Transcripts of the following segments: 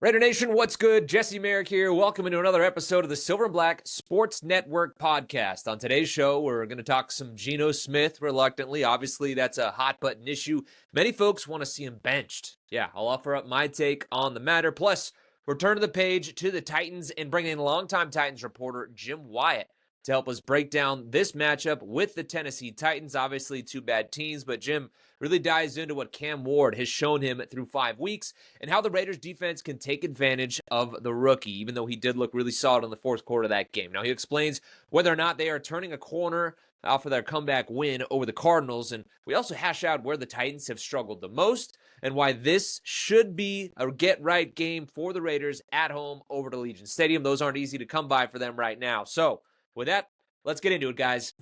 Raider Nation, what's good? Jesse Merrick here. Welcome into another episode of the Silver and Black Sports Network podcast. On today's show, we're going to talk some Geno Smith, reluctantly. Obviously, that's a hot-button issue. Many folks want to see him benched. Yeah, I'll offer up my take on the matter. Plus, we're turning the page to the Titans and bringing in longtime Titans reporter Jim Wyatt to help us break down this matchup with the Tennessee Titans. Obviously, two bad teams, but Jim really dives into what Cam Ward has shown him through 5 weeks and how the Raiders defense can take advantage of the rookie, even though he did look really solid in the fourth quarter of that game. Now, he explains whether or not they are turning a corner off of their comeback win over the Cardinals, and we also hash out where the Titans have struggled the most and why this should be a get-right game for the Raiders at home over to Allegiant Stadium. Those aren't easy to come by for them right now. So, with that, let's get into it, guys.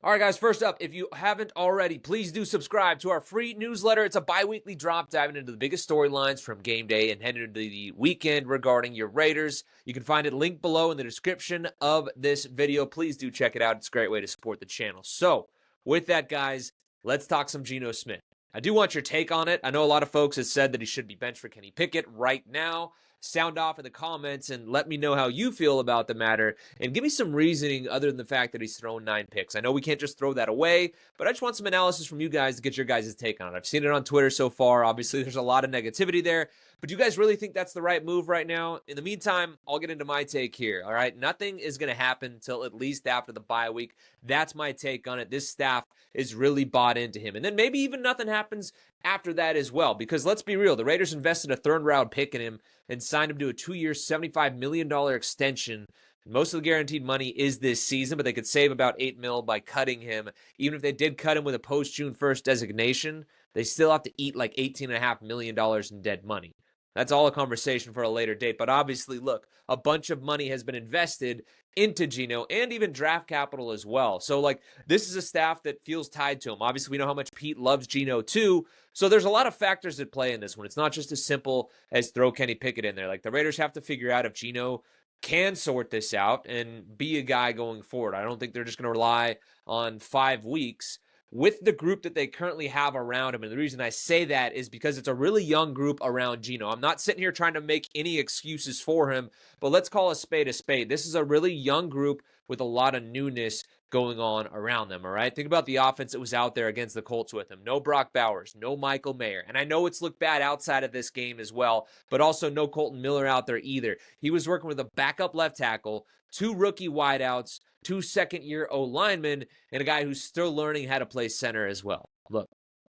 All right, guys, first up, if you haven't already, please do subscribe to our free newsletter. It's a bi-weekly drop diving into the biggest storylines from game day and heading into the weekend regarding your Raiders. You can find it linked below in the description of this video. Please do check it out. It's a great way to support the channel. So, with that, guys, let's talk some Geno Smith. I do want your take on it. I know a lot of folks have said that he should be benched for Kenny Pickett right now. Sound off in the comments and let me know how you feel about the matter and give me some reasoning other than the fact that he's thrown 9 picks. I know we can't just throw that away, but I just want some analysis from you guys to get your guys' take on it. I've seen it on Twitter so far. Obviously, there's a lot of negativity there, but do you guys really think that's the right move right now? In the meantime, I'll get into my take here, all right? Nothing is going to happen until at least after the bye week. That's my take on it. This staff is really bought into him. And then maybe even nothing happens after that as well, because let's be real, the Raiders invested a third-round pick in him and signed him to a 2-year, $75 million extension. Most of the guaranteed money is this season, but they could save about $8 million by cutting him. Even if they did cut him with a post-June 1st designation, they still have to eat like $18.5 million in dead money. That's all a conversation for a later date. But obviously, look, a bunch of money has been invested into Geno and even draft capital as well. So, like, this is a staff that feels tied to him. Obviously, we know how much Pete loves Geno too. So there's a lot of factors at play in this one. It's not just as simple as throw Kenny Pickett in there. Like, the Raiders have to figure out if Geno can sort this out and be a guy going forward. I don't think they're just going to rely on 5 weeks with the group that they currently have around him. And the reason I say that is because it's a really young group around Geno. I'm not sitting here trying to make any excuses for him, but let's call a spade a spade. This is a really young group with a lot of newness going on around them, all right? Think about the offense that was out there against the Colts with him. No Brock Bowers, no Michael Mayer. And I know it's looked bad outside of this game as well, but also no Colton Miller out there either. He was working with a backup left tackle, 2 rookie wideouts, 2 second-year O-linemen, and a guy who's still learning how to play center as well. Look,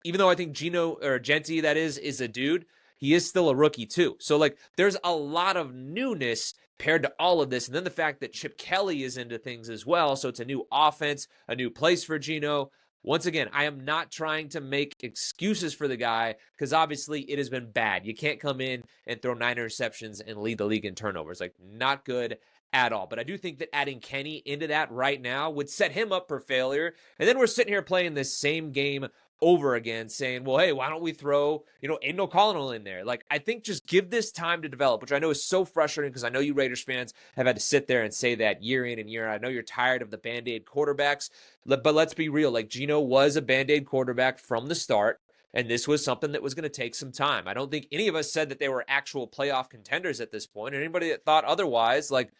even though I think Genti, that is a dude, he is still a rookie too. So, like, there's a lot of newness paired to all of this. And then the fact that Chip Kelly is into things as well. So it's a new offense, a new place for Geno. Once again, I am not trying to make excuses for the guy because obviously it has been bad. You can't come in and throw 9 interceptions and lead the league in turnovers. Like, not good at all. But I do think that adding Kenny into that right now would set him up for failure. And then we're sitting here playing this same game over again saying, well, hey, why don't we throw, Aiden O'Connell in there? Like, I think just give this time to develop, which I know is so frustrating because I know you Raiders fans have had to sit there and say that year in and year out. I know you're tired of the Band-Aid quarterbacks, but let's be real. Like, Geno was a Band-Aid quarterback from the start, and this was something that was going to take some time. I don't think any of us said that they were actual playoff contenders at this point. Anybody that thought otherwise, like,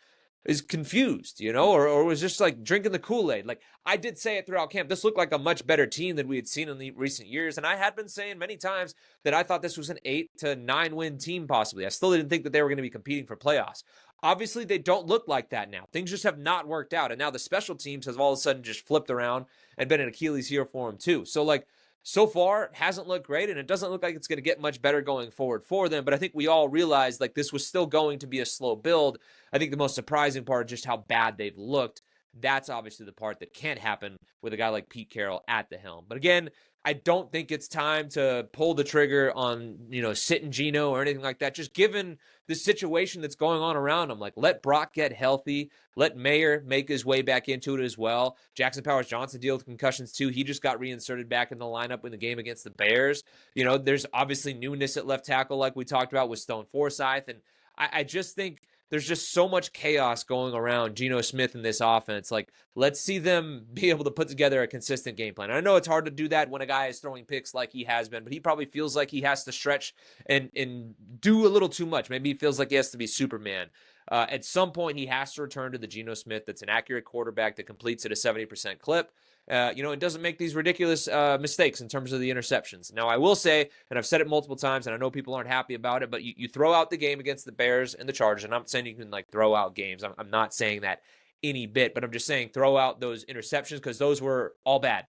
is confused, or was just like drinking the Kool-Aid. Like, I did say it throughout camp. This looked like a much better team than we had seen in the recent years. And I had been saying many times that I thought this was an 8 to 9 win team possibly. I still didn't think that they were going to be competing for playoffs. Obviously, they don't look like that now. Things just have not worked out. And now the special teams has all of a sudden just flipped around and been an Achilles heel for them too. So, like, so far, it hasn't looked great, and it doesn't look like it's going to get much better going forward for them. But I think we all realized, like, this was still going to be a slow build. I think the most surprising part is just how bad they've looked. That's obviously the part that can't happen with a guy like Pete Carroll at the helm. But again, I don't think it's time to pull the trigger on, sitting Geno or anything like that. Just given the situation that's going on around him, like, let Brock get healthy. Let Mayer make his way back into it as well. Jackson Powers-Johnson deal with concussions too. He just got reinserted back in the lineup in the game against the Bears. There's obviously newness at left tackle like we talked about with Stone Forsythe. And I just think there's just so much chaos going around Geno Smith in this offense. Like, let's see them be able to put together a consistent game plan. I know it's hard to do that when a guy is throwing picks like he has been, but he probably feels like he has to stretch and do a little too much. Maybe he feels like he has to be Superman. At some point, he has to return to the Geno Smith that's an accurate quarterback that completes at a 70% clip. And doesn't make these ridiculous mistakes in terms of the interceptions. Now, I will say, and I've said it multiple times, and I know people aren't happy about it, but you throw out the game against the Bears and the Chargers, and I'm not saying you can, like, throw out games. I'm not saying that any bit, but I'm just saying throw out those interceptions because those were all bad.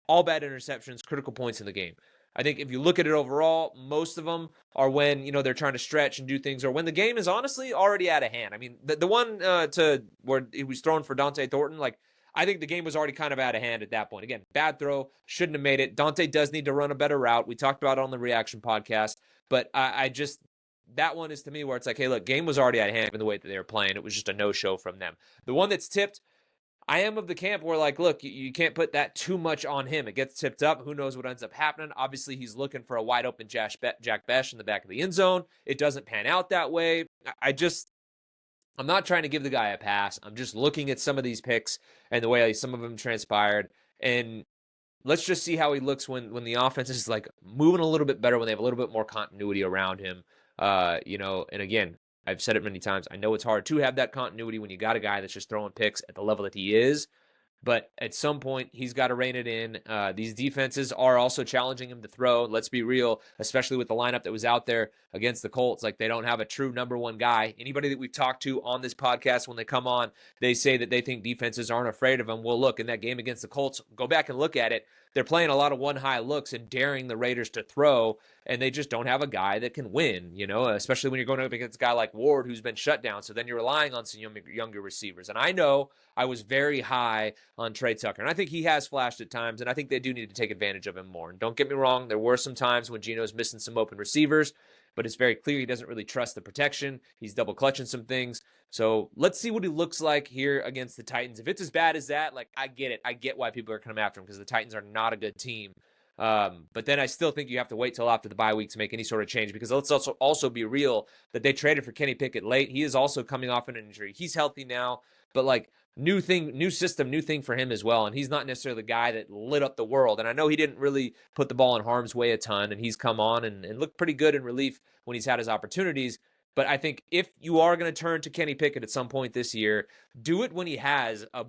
All bad interceptions, critical points in the game. I think if you look at it overall, most of them are when, they're trying to stretch and do things, or when the game is honestly already out of hand. I mean, the one to where he was thrown for Dante Thornton, like, I think the game was already kind of out of hand at that point. Again, bad throw, shouldn't have made it. Dante does need to run a better route. We talked about it on the reaction podcast, but I just, that one is to me where it's like, hey, look, game was already out of hand in the way that they were playing. It was just a no-show from them. The one that's tipped, I am of the camp where, like, look, you can't put that too much on him. It gets tipped up. Who knows what ends up happening? Obviously, he's looking for a wide open Jack Bech in the back of the end zone. It doesn't pan out that way. I'm not trying to give the guy a pass. I'm just looking at some of these picks and the way some of them transpired. And let's just see how he looks when the offense is, like, moving a little bit better, when they have a little bit more continuity around him. And again, I've said it many times. I know it's hard to have that continuity when you got a guy that's just throwing picks at the level that he is. But at some point, he's got to rein it in. These defenses are also challenging him to throw. Let's be real, especially with the lineup that was out there against the Colts. Like, they don't have a true number one guy. Anybody that we've talked to on this podcast, when they come on, they say that they think defenses aren't afraid of him. Well, look, in that game against the Colts, go back and look at it. They're playing a lot of one-high looks and daring the Raiders to throw, and they just don't have a guy that can win, especially when you're going up against a guy like Ward who's been shut down. So then you're relying on some younger receivers. And I know I was very high on Trey Tucker, and I think he has flashed at times, and I think they do need to take advantage of him more. And don't get me wrong, there were some times when Geno's missing some open receivers, but it's very clear he doesn't really trust the protection. He's double clutching some things. So let's see what he looks like here against the Titans. If it's as bad as that, like, I get it. I get why people are coming after him, because the Titans are not a good team. But then I still think you have to wait till after the bye week to make any sort of change, because let's also be real that they traded for Kenny Pickett late. He is also coming off an injury. He's healthy now, but, like, new thing, new system, new thing for him as well. And he's not necessarily the guy that lit up the world. And I know he didn't really put the ball in harm's way a ton, and he's come on and looked pretty good in relief when he's had his opportunities. But I think if you are going to turn to Kenny Pickett at some point this year, do it when he has a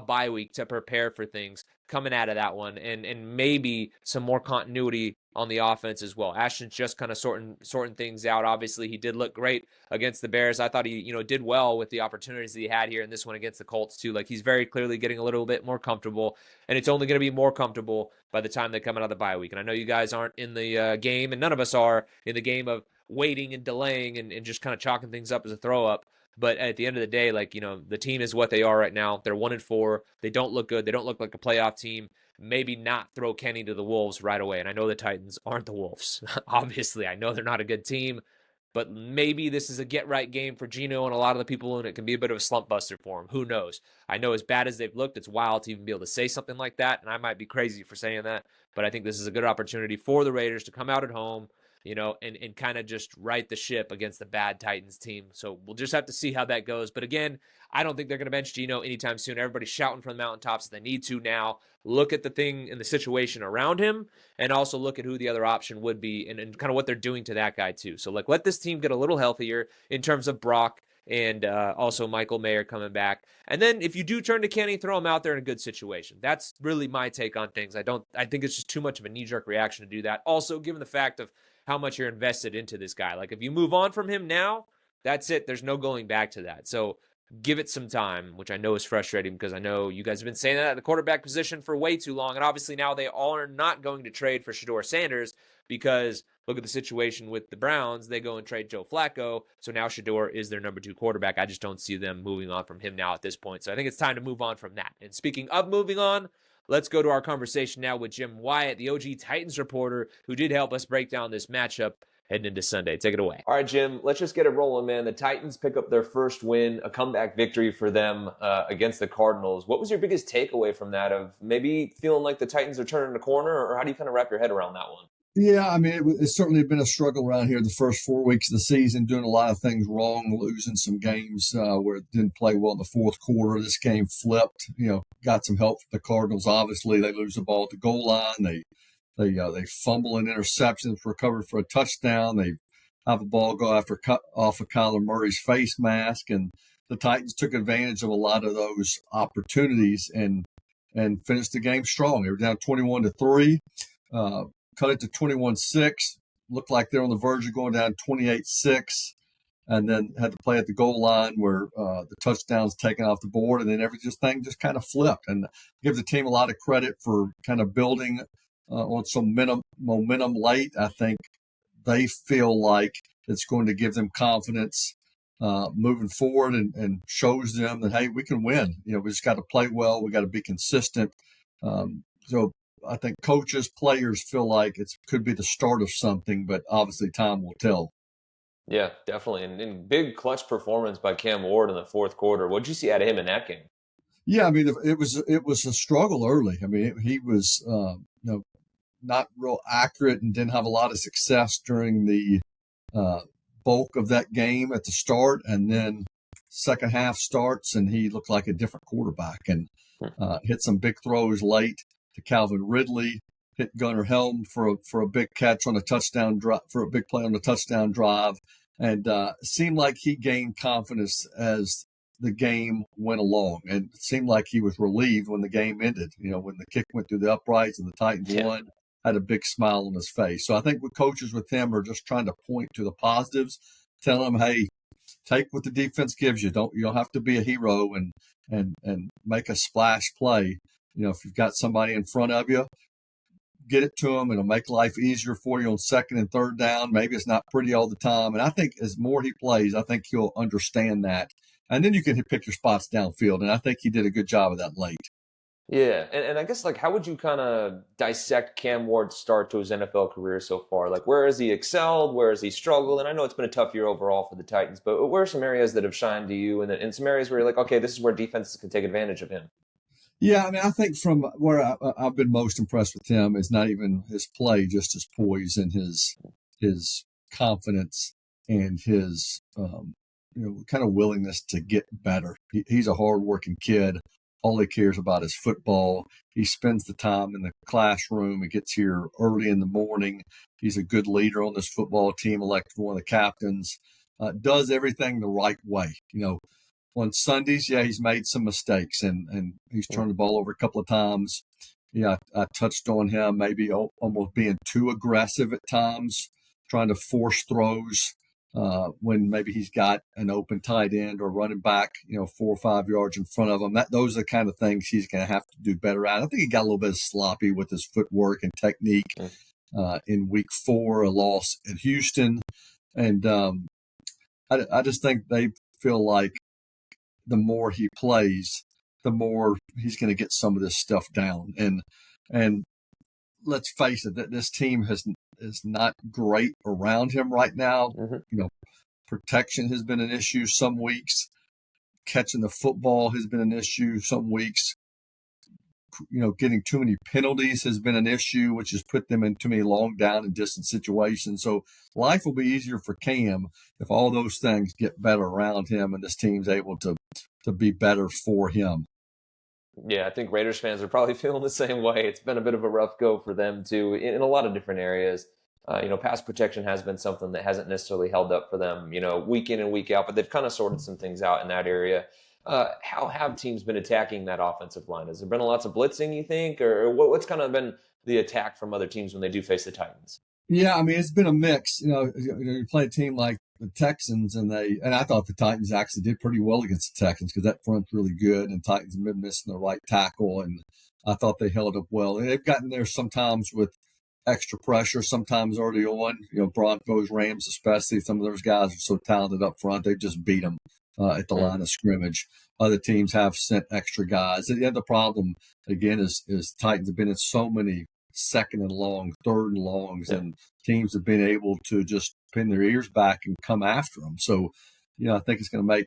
bye week to prepare for things coming out of that one, and maybe some more continuity on the offense as well. Ashton's just kind of sorting things out. Obviously, he did look great against the Bears. I thought he, did well with the opportunities that he had here in this one against the Colts too. Like, he's very clearly getting a little bit more comfortable, and it's only going to be more comfortable by the time they come out of the bye week. And I know you guys aren't in the game, and none of us are in the game of waiting and delaying and just kind of chalking things up as a throw up. But at the end of the day, like, the team is what they are right now. They're 1-4. They don't look good. They don't look like a playoff team. Maybe not throw Kenny to the Wolves right away. And I know the Titans aren't the Wolves. Obviously, I know they're not a good team, but maybe this is a get-right game for Geno and a lot of the people, and it can be a bit of a slump buster for him. Who knows? I know as bad as they've looked, it's wild to even be able to say something like that, and I might be crazy for saying that, but I think this is a good opportunity for the Raiders to come out at home, and kind of just right the ship against the bad Titans team. So we'll just have to see how that goes. But again, I don't think they're going to bench Geno anytime soon. Everybody's shouting from the mountaintops that they need to now. Look at the thing and the situation around him, and also look at who the other option would be, and kind of what they're doing to that guy too. So, like, let this team get a little healthier in terms of Brock and also Michael Mayer coming back. And then if you do turn to Kenny, throw him out there in a good situation. That's really my take on things. I think it's just too much of a knee-jerk reaction to do that. Also, given the fact of how much you're invested into this guy. Like, if you move on from him now, that's it. There's no going back to that. So give it some time, which I know is frustrating, because I know you guys have been saying that at the quarterback position for way too long. And obviously now they are not going to trade for Shedeur Sanders, because look at the situation with the Browns. They go and trade Joe Flacco. So now Shedeur is their number 2 quarterback. I just don't see them moving on from him now at this point. So I think it's time to move on from that. And speaking of moving on, let's go to our conversation now with Jim Wyatt, the OG Titans reporter, who did help us break down this matchup heading into Sunday. Take it away. All right, Jim, let's just get it rolling, man. The Titans pick up their first win, a comeback victory for them against the Cardinals. What was your biggest takeaway from that, of maybe feeling like the Titans are turning the corner, or how do you kind of wrap your head around that one? Yeah, I mean, it's certainly been a struggle around here the first 4 weeks of the season, doing a lot of things wrong, losing some games where it didn't play well in the fourth quarter. This game flipped, got some help from the Cardinals. Obviously, they lose the ball at the goal line. They fumble an interception, recover for a touchdown. They have a ball go off of Kyler Murray's face mask, and the Titans took advantage of a lot of those opportunities and finished the game strong. They were down 21-3. Cut it to 21-6. Looked like they're on the verge of going down 28-6, and then had to play at the goal line where the touchdown's taken off the board, and then everything just kind of flipped. And give the team a lot of credit for kind of building on some momentum late. I think they feel like it's going to give them confidence moving forward and shows them that, hey, we can win. We just got to play well. We got to be consistent. So I think coaches, players feel like it could be the start of something, but obviously time will tell. Yeah, definitely. And big clutch performance by Cam Ward in the fourth quarter. What did you see out of him in that game? Yeah, I mean, it was a struggle early. I mean, he was not real accurate and didn't have a lot of success during the bulk of that game at the start, and then second half starts and he looked like a different quarterback and hit some big throws late to Calvin Ridley, hit Gunnar Helm for a big catch on a touchdown drive, for a big play on the touchdown drive, and seemed like he gained confidence as the game went along, and it seemed like he was relieved when the game ended. When the kick went through the uprights and the Titans won, had a big smile on his face. So I think coaches with him are just trying to point to the positives, tell him, hey, take what the defense gives you. You don't have to be a hero and make a splash play. If you've got somebody in front of you, get it to them. It'll make life easier for you on second and third down. Maybe it's not pretty all the time. And I think as more he plays, I think he'll understand that. And then you can pick your spots downfield. And I think he did a good job of that late. Yeah, and I guess, how would you kind of dissect Cam Ward's start to his NFL career so far? Where has he excelled? Where has he struggled? And I know it's been a tough year overall for the Titans, but where are some areas that have shined to you, and some areas where you're like, okay, this is where defenses can take advantage of him? Yeah, I mean, I think from where I've been most impressed with him is not even his play, just his poise and his confidence and his kind of willingness to get better. He's a hardworking kid. All he cares about is football. He spends the time in the classroom. He gets here early in the morning. He's a good leader on this football team, elected one of the captains. Does everything the right way. On Sundays, yeah, he's made some mistakes and he's turned the ball over a couple of times. Yeah, I touched on him maybe almost being too aggressive at times, trying to force throws when maybe he's got an open tight end or running back, 4 or 5 yards in front of him. Those are the kind of things he's going to have to do better at. I think he got a little bit sloppy with his footwork and technique in week 4, a loss at Houston. And I just think they feel like the more he plays, the more he's going to get some of this stuff down. And let's face it, that this team is not great around him right now. Protection has been an issue some weeks. Catching the football has been an issue some weeks. Getting too many penalties has been an issue, which has put them in too many long down and distance situations. So life will be easier for Cam if all those things get better around him and this team's able to be better for him. Yeah, I think Raiders fans are probably feeling the same way. It's been a bit of a rough go for them too in a lot of different areas. Pass protection has been something that hasn't necessarily held up for them, week in and week out, but they've kind of sorted some things out in that area. How have teams been attacking that offensive line? Has there been lots of blitzing, you think, or what's kind of been the attack from other teams when they do face the Titans? Yeah, I mean, it's been a mix. You play a team like the Texans, and I thought the Titans actually did pretty well against the Texans because that front's really good, and Titans have been missing the right tackle, and I thought they held up well. And they've gotten there sometimes with extra pressure, sometimes early on. Broncos, Rams, especially, some of those guys are so talented up front, they just beat them at the line of scrimmage. Other teams have sent extra guys. The other problem, again, is Titans have been in so many second and long, third and longs, and teams have been able to just pin their ears back and come after them. So, I think it's going to make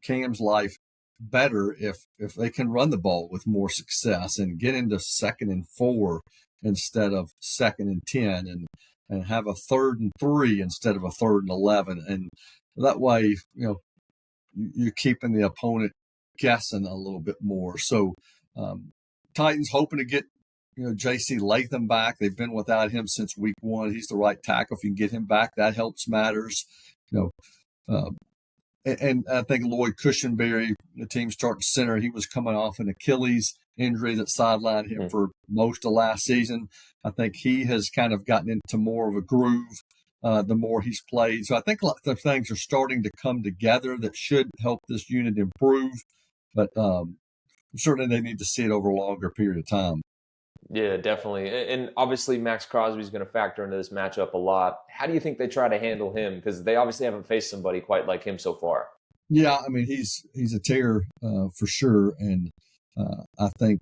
Cam's life better if they can run the ball with more success and get into 2nd and 4 instead of 2nd and 10, and have a 3rd and 3 instead of a 3rd and 11. And that way, you're keeping the opponent guessing a little bit more. So Titans hoping to get J.C. Latham back. They've been without him since week 1. He's the right tackle. If you can get him back, that helps matters. And I think Lloyd Cushenberry, the team starting center, he was coming off an Achilles injury that sidelined him for most of last season. I think he has kind of gotten into more of a groove the more he's played. So I think a lot of things are starting to come together that should help this unit improve. But certainly they need to see it over a longer period of time. Yeah, definitely. And obviously Max Crosby is going to factor into this matchup a lot. How do you think they try to handle him? Because they obviously haven't faced somebody quite like him so far. Yeah, I mean, he's a terror for sure. And I think,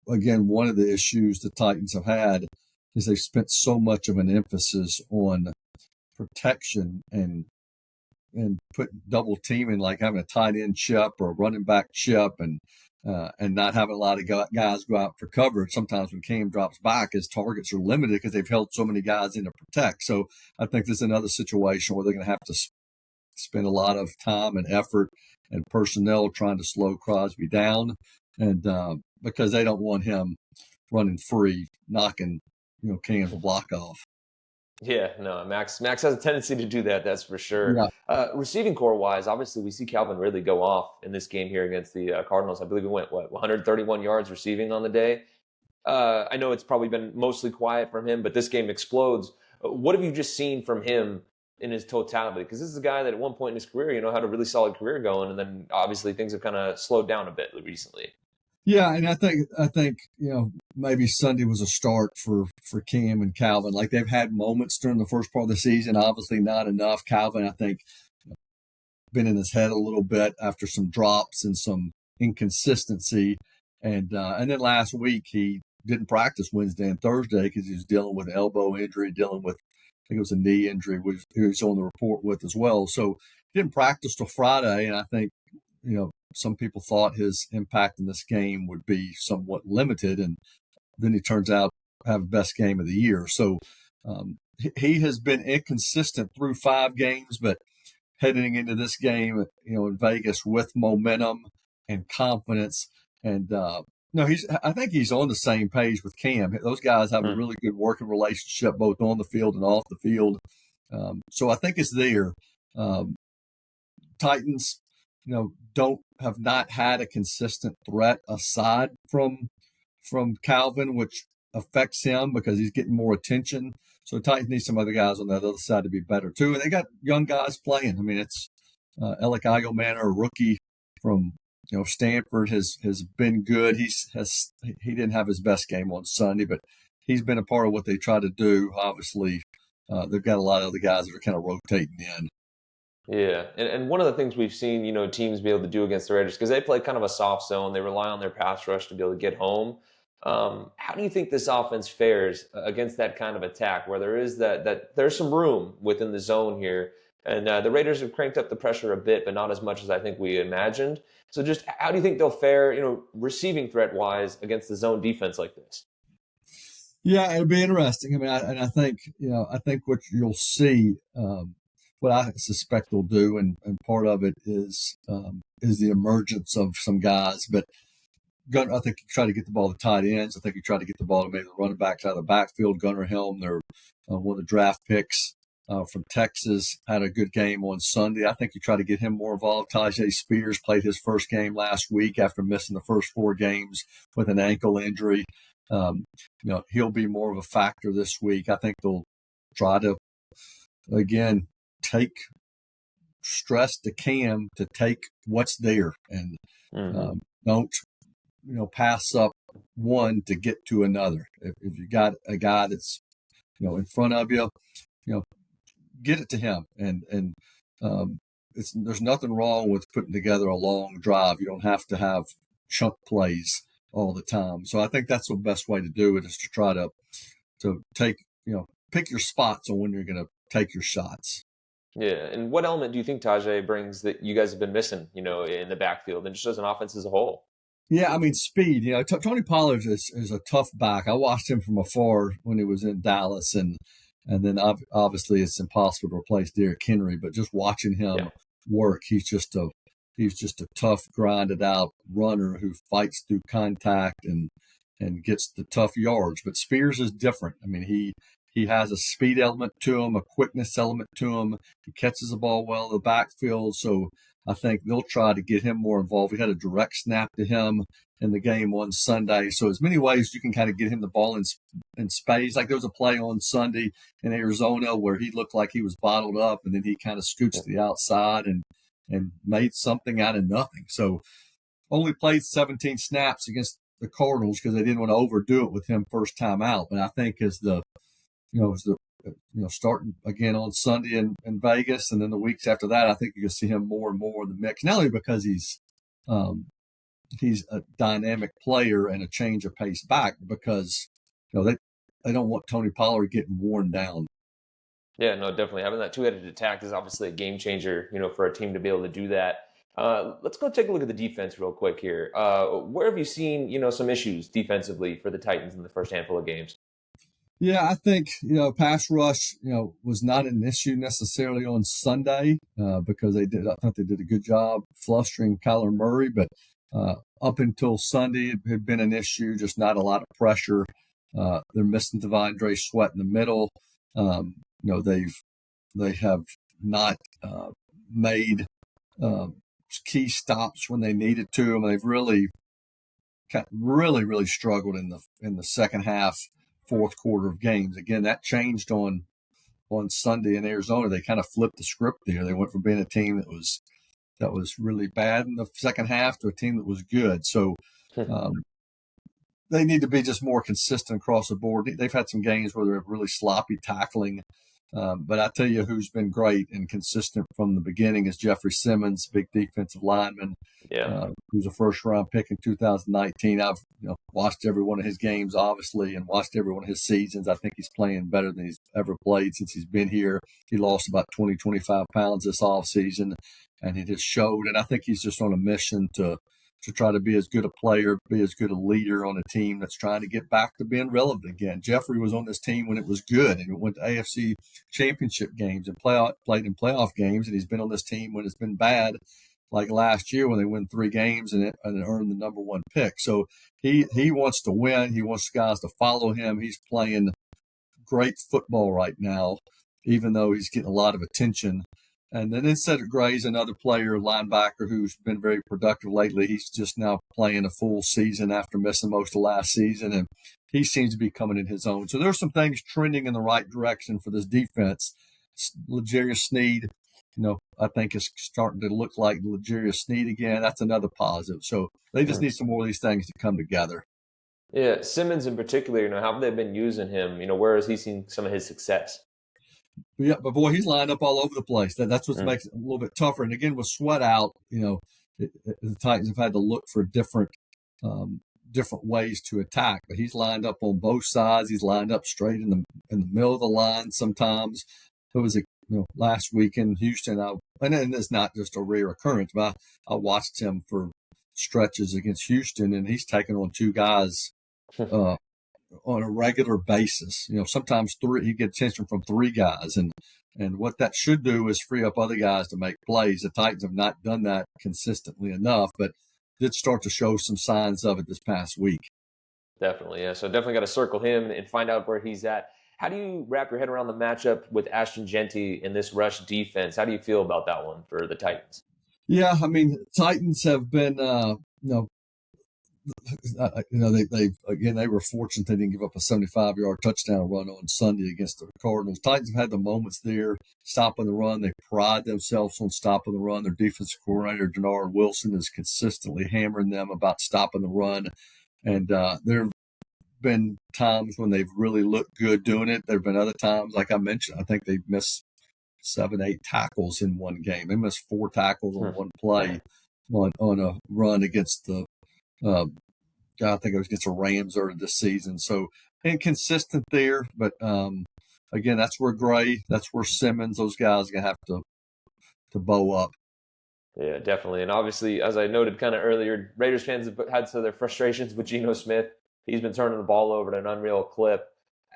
again, one of the issues the Titans have had is they've spent so much of an emphasis on protection and put double teaming, like having a tight end chip or a running back chip, and not having a lot of guys go out for coverage. Sometimes when Cam drops back, his targets are limited because they've held so many guys in to protect. So I think this is another situation where they're going to have to spend a lot of time and effort and personnel trying to slow Crosby down, and because they don't want him running free, knocking Cam's block off. Yeah, no, Max has a tendency to do that, that's for sure. Yeah. Receiving core wise, obviously we see Calvin Ridley go off in this game here against the Cardinals. I believe he went 131 yards receiving on the day. I know it's probably been mostly quiet from him, but this game explodes. What have you just seen from him in his totality? Because this is a guy that at one point in his career, had a really solid career going, and then obviously things have kind of slowed down a bit recently. Yeah, and I think maybe Sunday was a start for Cam and Calvin. Like, they've had moments during the first part of the season, obviously not enough. Calvin, I think, been in his head a little bit after some drops and some inconsistency, and then last week he didn't practice Wednesday and Thursday because he was dealing with an elbow injury, dealing with, I think it was a knee injury, which he was on the report with as well. So he didn't practice till Friday, and I think some people thought his impact in this game would be somewhat limited, and then he turns out to have the best game of the year. So he has been inconsistent through 5 games, but heading into this game, in Vegas with momentum and confidence, and I think he's on the same page with Cam. Those guys have a really good working relationship, both on the field and off the field. So I think it's there. Titans, have not had a consistent threat aside from Calvin, which affects him because he's getting more attention. So Titans need some other guys on that other side to be better too. And they got young guys playing. I mean, it's Alec Eagleman, a rookie from Stanford, has been good. He didn't have his best game on Sunday, but he's been a part of what they try to do. Obviously, they've got a lot of other guys that are kind of rotating in. Yeah, and one of the things we've seen, teams be able to do against the Raiders, because they play kind of a soft zone, they rely on their pass rush to be able to get home. How do you think this offense fares against that kind of attack, where there is that there's some room within the zone here, and the Raiders have cranked up the pressure a bit, but not as much as I think we imagined. So just how do you think they'll fare, receiving threat wise against the zone defense like this? Yeah, it'll be interesting. I mean, I think what you'll see. What I suspect they'll do, and part of it is the emergence of some guys. But Gunner, I think you try to get the ball to tight ends. I think you try to get the ball to maybe the running backs out of the backfield. Gunner Helm, they're one of the draft picks from Texas, had a good game on Sunday. I think you try to get him more involved. Tyjae Spears played his first game last week after missing the first 4 games with an ankle injury. He'll be more of a factor this week. I think they'll try to, again, take stress to Cam to take what's there, and don't pass up one to get to another. If you got a guy that's in front of you, get it to him, and there's nothing wrong with putting together a long drive. You don't have to have chunk plays all the time. So I think that's the best way to do it, is to try to take pick your spots on when you're going to take your shots. Yeah, and what element do you think Tajay brings that you guys have been missing, in the backfield and just as an offense as a whole? Yeah, I mean speed. Tony Pollard is a tough back. I watched him from afar when he was in Dallas, and then obviously it's impossible to replace Derrick Henry. But just watching him Yeah. work, he's just a tough, grinded out runner who fights through contact and gets the tough yards. But Spears is different. I mean, he has a speed element to him, a quickness element to him. He catches the ball well in the backfield, so I think they'll try to get him more involved. We had a direct snap to him in the game on Sunday. So as many ways you can kind of get him the ball in space. Like there was a play on Sunday in Arizona where he looked like he was bottled up, and then he kind of scoots to the outside and made something out of nothing. So only played 17 snaps against the Cardinals because they didn't want to overdo it with him first time out. But I think as the starting again on Sunday in Vegas, and then the weeks after that, I think you can see him more and more in the mix. Not only because um, he's a dynamic player and a change of pace back, but because they don't want Tony Pollard getting worn down. Yeah, no, definitely. Having that two-headed attack is obviously a game changer, for a team to be able to do that. Let's go take a look at the defense real quick here. Where have you seen, some issues defensively for the Titans in the first handful of games? Yeah, I think pass rush was not an issue necessarily on Sunday because I thought they did a good job flustering Kyler Murray, but up until Sunday it had been an issue, just not a lot of pressure. They're missing Devondre Sweat in the middle. They have not made uh, key stops when they needed to, and they've really struggled in the second half, fourth quarter of games. Again, that changed on Sunday in Arizona. They kind of flipped the script there. They went from being a team that was really bad in the second half to a team that was good. So um, they need to be just more consistent across the board. They've had some games where they're really sloppy tackling. But I tell you who's been great and consistent from the beginning is Jeffrey Simmons, big defensive lineman, Yeah. who's a first-round pick in 2019. I've watched every one of his games, obviously, and watched every one of his seasons. I think he's playing better than he's ever played since he's been here. He lost about 20, 25 pounds this offseason, and it has showed. And I think he's just on a mission to try to be as good a player, be as good a leader on a team that's trying to get back to being relevant again. Jeffrey was on this team when it was good, and he went to AFC championship games and played in playoff games, and he's been on this team when it's been bad, like last year when they win 3 games and earned the number 1 pick. So he wants to win. He wants guys to follow him. He's playing great football right now, even though he's getting a lot of attention. And then Cedric Gray's another player, linebacker, who's been very productive lately. He's just now playing a full season after missing most of last season, and he seems to be coming in his own. So there's some things trending in the right direction for this defense. L'Jarius Sneed, I think is starting to look like L'Jarius Sneed again. That's another positive. So they just need some more of these things to come together. Yeah, Simmons in particular, how have they been using him? Where has he seen some of his success? Yeah, but boy, he's lined up all over the place. That's what makes it a little bit tougher. And again, with Sweat out, the Titans have had to look for different ways to attack. But he's lined up on both sides. He's lined up straight in the middle of the line. Sometimes it was last week in Houston. And it's not just a rare occurrence, but I watched him for stretches against Houston, and he's taken on 2 guys on a regular basis. Sometimes 3, he gets attention from 3 guys, and what that should do is free up other guys to make plays. The Titans have not done that consistently enough, but did start to show some signs of it this past week. Definitely, yeah. So definitely got to circle him and find out where he's at. How do you wrap your head around the matchup with Ashton Genty in this rush defense? How do you feel about that one for the Titans? Yeah, I mean, Titans have been, they were fortunate they didn't give up a 75-yard touchdown run on Sunday against the Cardinals. Titans have had the moments there stopping the run. They pride themselves on stopping the run. Their defensive coordinator, Denard Wilson, is consistently hammering them about stopping the run. And there have been times when they've really looked good doing it. There have been other times, like I mentioned, I think they've missed 7, 8 tackles in one game. They missed 4 tackles on one play on a run against the I think it was against the Rams earlier this season. So inconsistent there, but again, that's where Gray, that's where Simmons, those guys are gonna have to bow up. Yeah, definitely. And obviously, as I noted kind of earlier, Raiders fans have had some of their frustrations with Geno Smith. He's been turning the ball over at an unreal clip.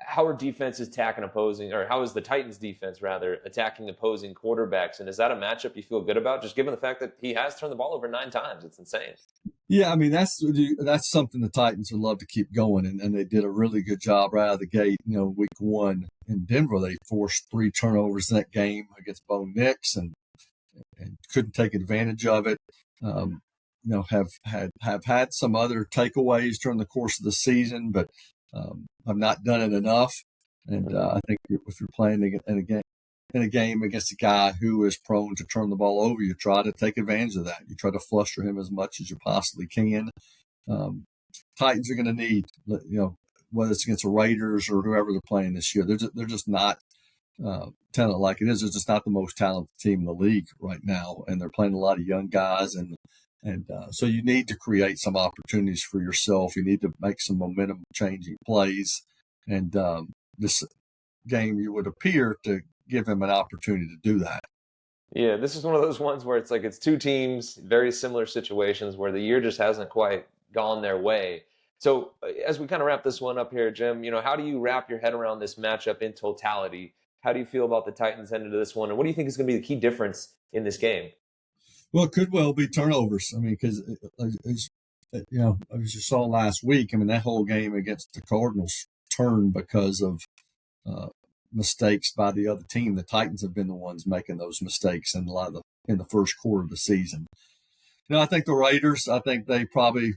How are defenses attacking opposing, or how is the Titans defense rather attacking opposing quarterbacks? And is that a matchup you feel good about, just given the fact that he has turned the ball over 9 times? It's insane. Yeah, I mean that's something the Titans would love to keep going, and they did a really good job right out of the gate. Week one in Denver, they forced 3 turnovers in that game against Bo Nix, and couldn't take advantage of it. Have had some other takeaways during the course of the season, but have not done it enough. And I think if you're playing in a game against a guy who is prone to turn the ball over, you try to take advantage of that. You try to fluster him as much as you possibly can. Um, Titans are going to need, whether it's against the Raiders or whoever they're playing this year, they're just not talent like it is. It's just not the most talented team in the league right now, and they're playing a lot of young guys, and so you need to create some opportunities for yourself. You need to make some momentum changing plays, and this game you would appear to give him an opportunity to do that. Yeah, this is one of those ones where it's like it's two teams, very similar situations where the year just hasn't quite gone their way. So, as we kind of wrap this one up here, Jim, how do you wrap your head around this matchup in totality? How do you feel about the Titans heading into this one, and what do you think is going to be the key difference in this game? Well, it could well be turnovers. I mean, because as you saw last week, I mean that whole game against the Cardinals turned because of uh, mistakes by the other team. The Titans have been the ones making those mistakes in in the first quarter of the season. I think the Raiders. I think they probably,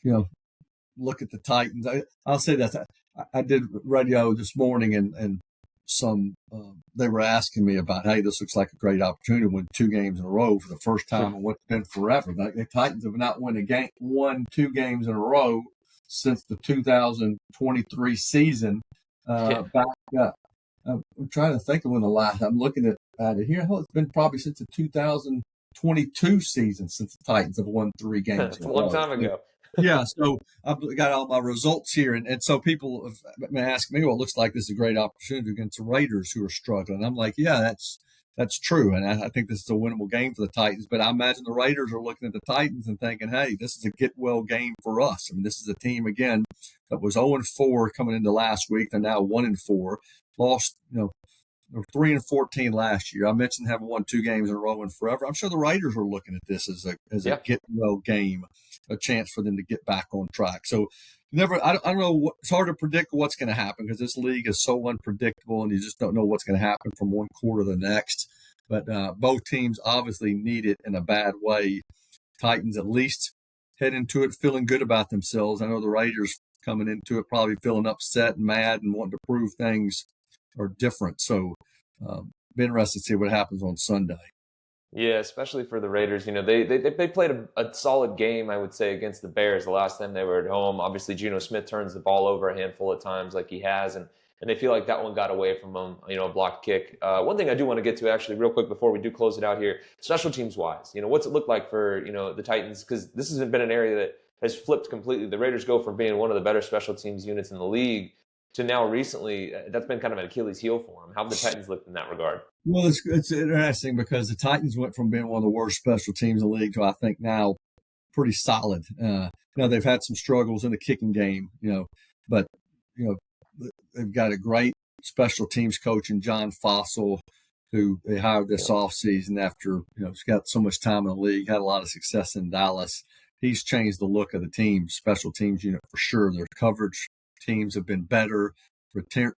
look at the Titans. I'll say that I did radio this morning, and they were asking me about, hey, this looks like a great opportunity to win 2 games in a row for the first time in what's been forever. The Titans have not won 2 games in a row since the 2023 season. Back up. I'm trying to think of when the last. I'm looking at it here. It's been probably since the 2022 season since the Titans have won 3 games It's in a a long row. time ago. Yeah, so I've got all my results here, and so people have been asking me, well, it looks like this is a great opportunity against the Raiders who are struggling. I'm like, yeah, that's true, and I think this is a winnable game for the Titans. But I imagine the Raiders are looking at the Titans and thinking, hey, this is a get well game for us. I mean, this is a team again that was 0-4 coming into last week. They're now 1-4, lost, 3-14 last year. I mentioned having won 2 games in a row in forever. I'm sure the Raiders are looking at this as a Yeah. get well game, a chance for them to get back on track. So I don't know. It's hard to predict what's going to happen because this league is so unpredictable, and you just don't know what's going to happen from one quarter to the next. But both teams obviously need it in a bad way. Titans at least head into it feeling good about themselves. I know the Raiders coming into it probably feeling upset and mad and wanting to prove things are different. So be interested to see what happens on Sunday. Yeah, especially for the Raiders. They played a solid game, I would say, against the Bears the last time they were at home. Obviously, Geno Smith turns the ball over a handful of times like he has, and they feel like that one got away from them, a blocked kick. One thing I do want to get to actually real quick before we do close it out here, special teams wise, what's it look like for, the Titans? Because this has been an area that has flipped completely. The Raiders go from being one of the better special teams units in the league to now recently, that's been kind of an Achilles heel for them. How have the Titans looked in that regard? Well, it's interesting because the Titans went from being one of the worst special teams in the league to I think now pretty solid. They've had some struggles in the kicking game, but they've got a great special teams coach in John Fossil, who they hired this offseason after he's got so much time in the league, had a lot of success in Dallas. He's changed the look of the team, special teams unit for sure. Their coverage teams have been better.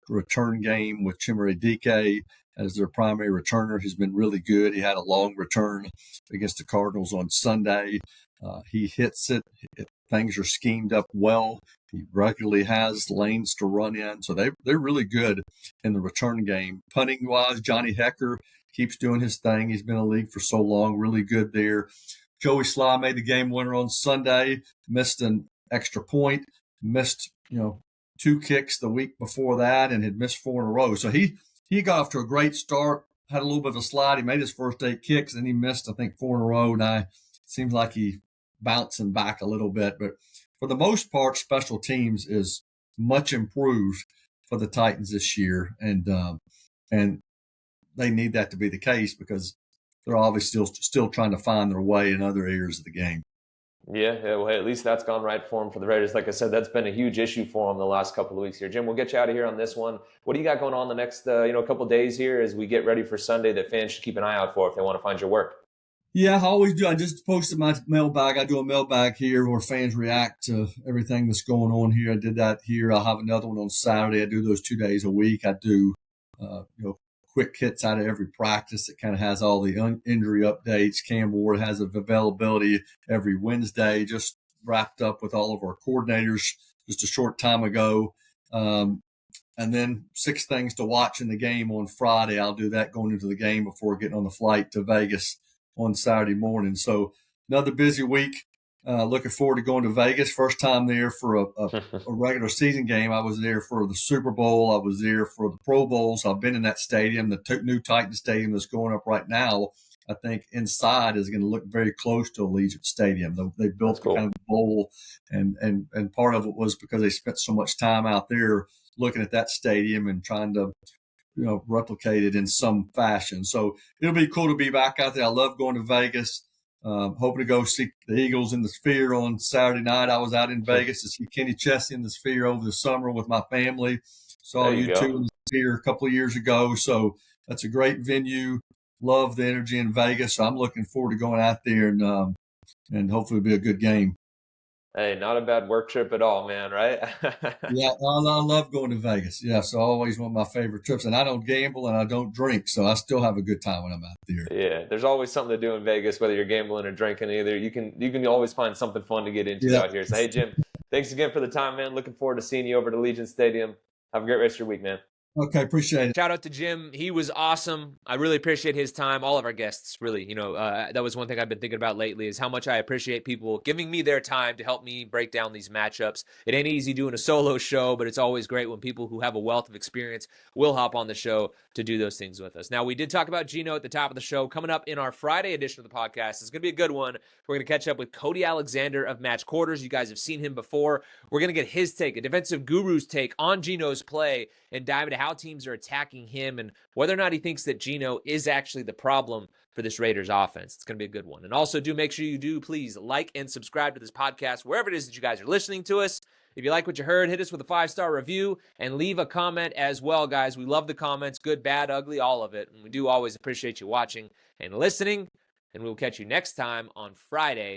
Return game with Chimere Dike as their primary returner has been really good. He had a long return against the Cardinals on Sunday. He hits it. Things are schemed up well. He regularly has lanes to run in. So they're really good in the return game. Punting wise, Johnny Hecker keeps doing his thing. He's been in the league for so long, really good there. Joey Sly made the game winner on Sunday, missed an extra point, missed, 2 kicks the week before that, and had missed 4 in a row. So he got off to a great start, had a little bit of a slide. He made his first 8 kicks, and he missed, I think, 4 in a row. Now, it seems like he's bouncing back a little bit. But for the most part, special teams is much improved for the Titans this year. And they need that to be the case because they're obviously still trying to find their way in other areas of the game. Yeah, well, at least that's gone right for him for the Raiders. Like I said, that's been a huge issue for him the last couple of weeks here. Jim, we'll get you out of here on this one. What do you got going on the next couple of days here as we get ready for Sunday that fans should keep an eye out for if they want to find your work? Yeah, I always do. I just posted my mailbag. I do a mailbag here where fans react to everything that's going on here. I did that here. I'll have another one on Saturday. I do those 2 days a week. I do, quick hits out of every practice. It kind of has all the injury updates. Cam Ward has availability every Wednesday, just wrapped up with all of our coordinators just a short time ago. And then 6 things to watch in the game on Friday. I'll do that going into the game before getting on the flight to Vegas on Saturday morning. So another busy week. Looking forward to going to Vegas. First time there for a regular season game. I was there for the Super Bowl. I was there for the Pro Bowls. I've been in that stadium, the new Titan Stadium that's going up right now. I think inside is going to look very close to Allegiant Stadium. They built the kind of bowl, and part of it was because they spent so much time out there looking at that stadium and trying to replicate it in some fashion. So it'll be cool to be back out there. I love going to Vegas. Hoping to go see the Eagles in the Sphere on Saturday night. I was out in Vegas to see Kenny Chesney in the Sphere over the summer with my family. Saw you two in the Sphere a couple of years ago. So that's a great venue. Love the energy in Vegas. So I'm looking forward to going out there and hopefully it'll be a good game. Hey, not a bad work trip at all, man, right? Yeah, I love going to Vegas. Yeah, so always one of my favorite trips. And I don't gamble and I don't drink, so I still have a good time when I'm out there. Yeah, there's always something to do in Vegas, whether you're gambling or drinking. Either you can always find something fun to get into out here. So, hey, Jim, thanks again for the time, man. Looking forward to seeing you over at Allegiant Stadium. Have a great rest of your week, man. Okay, appreciate it. Shout out to Jim. He was awesome. I really appreciate his time. All of our guests, really. That was one thing I've been thinking about lately is how much I appreciate people giving me their time to help me break down these matchups. It ain't easy doing a solo show, but it's always great when people who have a wealth of experience will hop on the show to do those things with us. Now, we did talk about Geno at the top of the show. Coming up in our Friday edition of the podcast, it's going to be a good one. We're going to catch up with Cody Alexander of Match Quarters. You guys have seen him before. We're going to get his take, a defensive guru's take on Geno's play, and dive into how teams are attacking him and whether or not he thinks that Geno is actually the problem for this Raiders offense. It's going to be a good one. And also do make sure you do please like and subscribe to this podcast wherever it is that you guys are listening to us. If you like what you heard, hit us with a 5-star review and leave a comment as well, guys. We love the comments, good, bad, ugly, all of it. And we do always appreciate you watching and listening. And we'll catch you next time on Friday